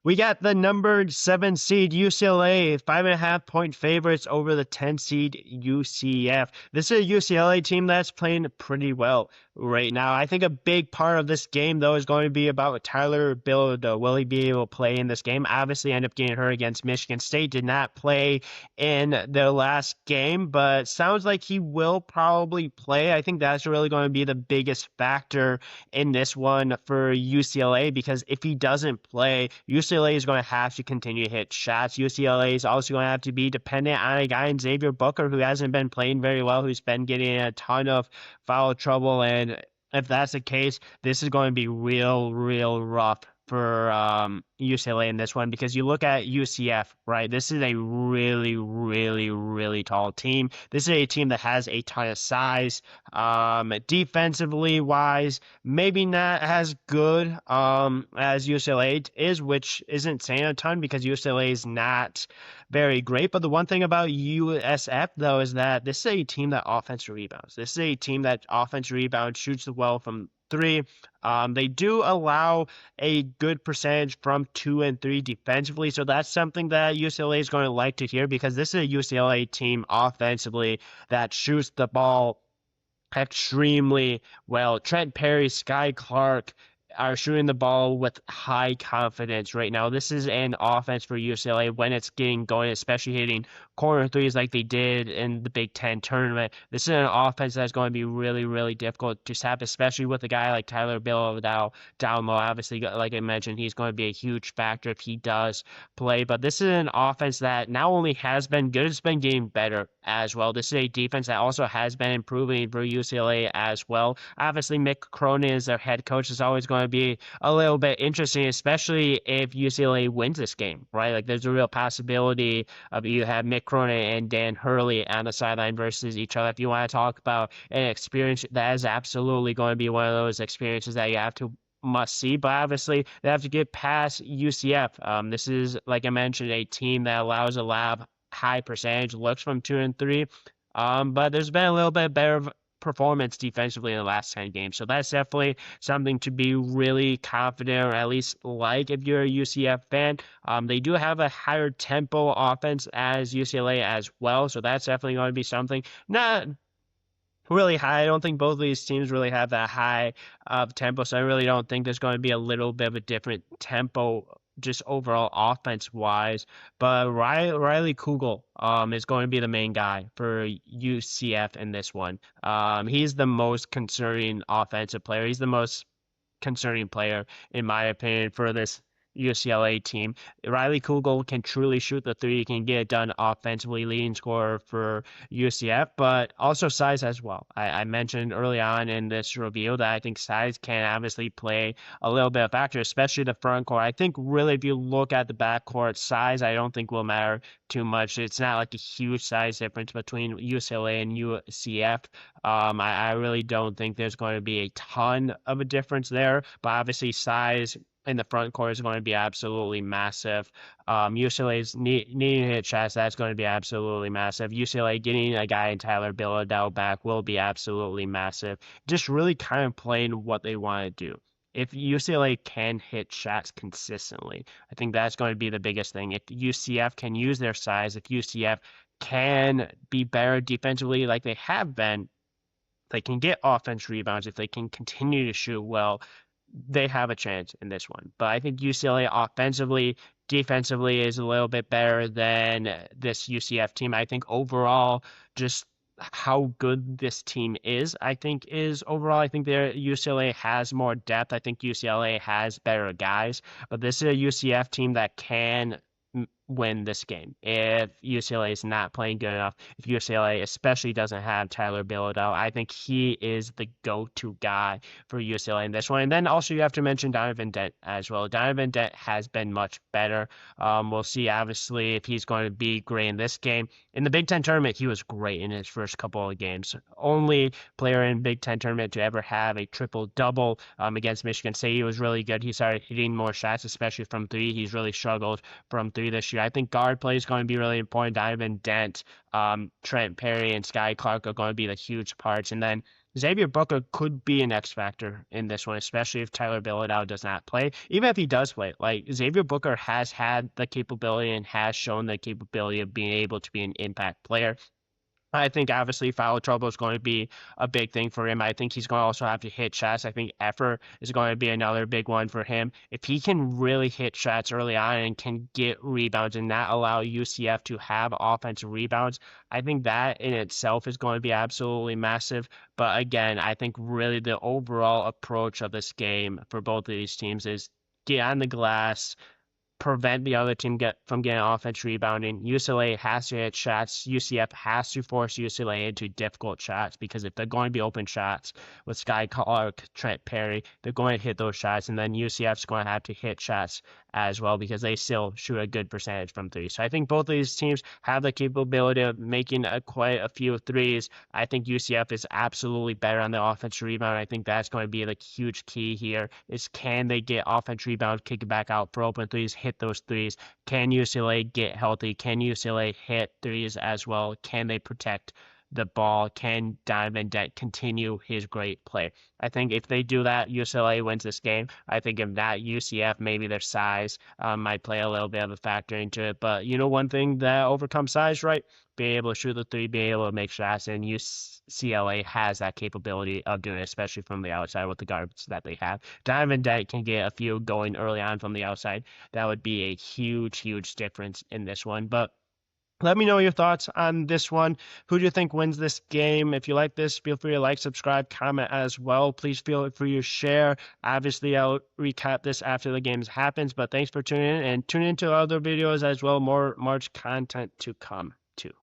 We got the numbered 7 seed UCLA, 5.5 point favorites over the 10 seed UCF. This is a UCLA team that's playing pretty well right now. I think a big part of this game, though, is going to be about Tyler Bilodeau. Will he be able to play in this game? Obviously, ended up getting hurt against Michigan State. Did not play in the last game, but sounds like he will probably play. I think that's really going to be the biggest factor in this one for UCLA because if he doesn't play, UCLA is going to have to continue to hit shots. UCLA is also going to have to be dependent on a guy in Xavier Booker who hasn't been playing very well, who's been getting a ton of foul trouble. And if that's the case, this is going to be real rough for UCLA in this one because you look at UCF, right? This is a really tall team. This is a team that has a ton of size. Defensively wise, maybe not as good as UCLA is, which isn't saying a ton because UCLA is not very great. But the one thing about USF though is that this is a team that offense rebounds. This is a team that offense rebounds, shoots the well from three. They do allow a good percentage from 2 and 3 defensively, so that's something that UCLA is going to like to hear because this is a UCLA team offensively that shoots the ball extremely well. Trent Perry, Sky Clark are shooting the ball with high confidence right now. This is an offense for UCLA when it's getting going, especially hitting corner threes like they did in the Big Ten tournament. This is an offense that's going to be really difficult to stop, especially with a guy like Tyler Bilodeau down low. Obviously, like I mentioned, he's going to be a huge factor if he does play. But this is an offense that not only has been good, it's been getting better as well. This is a defense that also has been improving for UCLA as well. Obviously, Mick Cronin as their head coach is always going to be a little bit interesting, especially if UCLA wins this game, right? Like there's a real possibility of you have Mick Cronin and Dan Hurley on the sideline versus each other. If you want to talk about an experience, that is absolutely going to be one of those experiences that you have to must see, but obviously they have to get past UCF. This is, like I mentioned, a team that allows a lot of high percentage looks from 2 and 3. But there's been a little bit better performance defensively in the last 10 games. So that's definitely something to be really confident or at least like if you're a UCF fan. They do have a higher tempo offense as UCLA as well. So that's definitely going to be something. Not really high. I don't think both of these teams really have that high of tempo. So I really don't think there's going to be a little bit of a different tempo just overall offense wise. But Riley Kugal is going to be the main guy for UCF in this one. He's the most concerning offensive player. He's the most concerning player, in my opinion, for this UCLA team. Riley Kugal can truly shoot the three, can get it done offensively, leading scorer for UCF, but also size as well. I mentioned early on in this review that I think size can obviously play a little bit of factor, especially the front court. I think really if you look at the backcourt, size I don't think will matter too much. It's not like a huge size difference between UCLA and UCF. I really don't think there's going to be a ton of a difference there, but obviously size in the front court is going to be absolutely massive. UCLA's needing to hit shots, that's going to be absolutely massive. UCLA getting a guy in Tyler Bilodeau back will be absolutely massive. Just really kind of playing what they want to do. If UCLA can hit shots consistently, I think that's going to be the biggest thing. If UCF can use their size, if UCF can be better defensively like they have been, they can get offense rebounds, if they can continue to shoot well, they have a chance in this one. But I think UCLA offensively, defensively is a little bit better than this UCF team. I think overall, just how good this team is, I think is overall. I think their UCLA has more depth. I think UCLA has better guys, but this is a UCF team that can win this game if UCLA is not playing good enough. If UCLA especially doesn't have Tyler Bilodeau, I think he is the go-to guy for UCLA in this one. And then also you have to mention Donovan Dent as well. Donovan Dent has been much better. We'll see obviously if he's going to be great in this game. In the Big Ten tournament, he was great in his first couple of games. Only player in Big Ten tournament to ever have a triple-double against Michigan State. He was really good. He started hitting more shots, especially from three. He's really struggled from three this year. I think guard play is going to be really important. Donovan Dent, Trent Perry, and Sky Clark are going to be the huge parts. And then Xavier Booker could be an X factor in this one, especially if Tyler Bilodeau does not play. Even if he does play, like Xavier Booker has had the capability and has shown the capability of being able to be an impact player. I think obviously foul trouble is going to be a big thing for him. I think he's going to also have to hit shots. I think effort is going to be another big one for him. If he can really hit shots early on and can get rebounds and not allow UCF to have offensive rebounds, I think that in itself is going to be absolutely massive. But again, I think really the overall approach of this game for both of these teams is get on the glass, prevent the other team from getting offense rebounding. UCLA has to hit shots. UCF has to force UCLA into difficult shots because if they're going to be open shots with Sky Clark, Trent Perry, they're going to hit those shots, and then UCF's going to have to hit shots as well because they still shoot a good percentage from three. So I think both of these teams have the capability of making quite a few threes. I think UCF is absolutely better on the offensive rebound. I think that's going to be the huge key here is can they get offense rebounds, kick it back out for open threes, hit those threes? Can UCLA get healthy? Can UCLA hit threes as well? Can they protect the ball? Can Donovan Dent continue his great play? I think if they do that, UCLA wins this game. I think if not, UCF, maybe their size might play a little bit of a factor into it. But you know, one thing that overcomes size, right? Being able to shoot the three, being able to make shots, and UCLA has that capability of doing it, especially from the outside with the guards that they have. Donovan Dent can get a few going early on from the outside. That would be a huge, huge difference in this one. But let me know your thoughts on this one. Who do you think wins this game? If you like this, feel free to like, subscribe, comment as well. Please feel free to share. Obviously, I'll recap this after the games happens, but thanks for tuning in and tune into other videos as well. More March content to come too.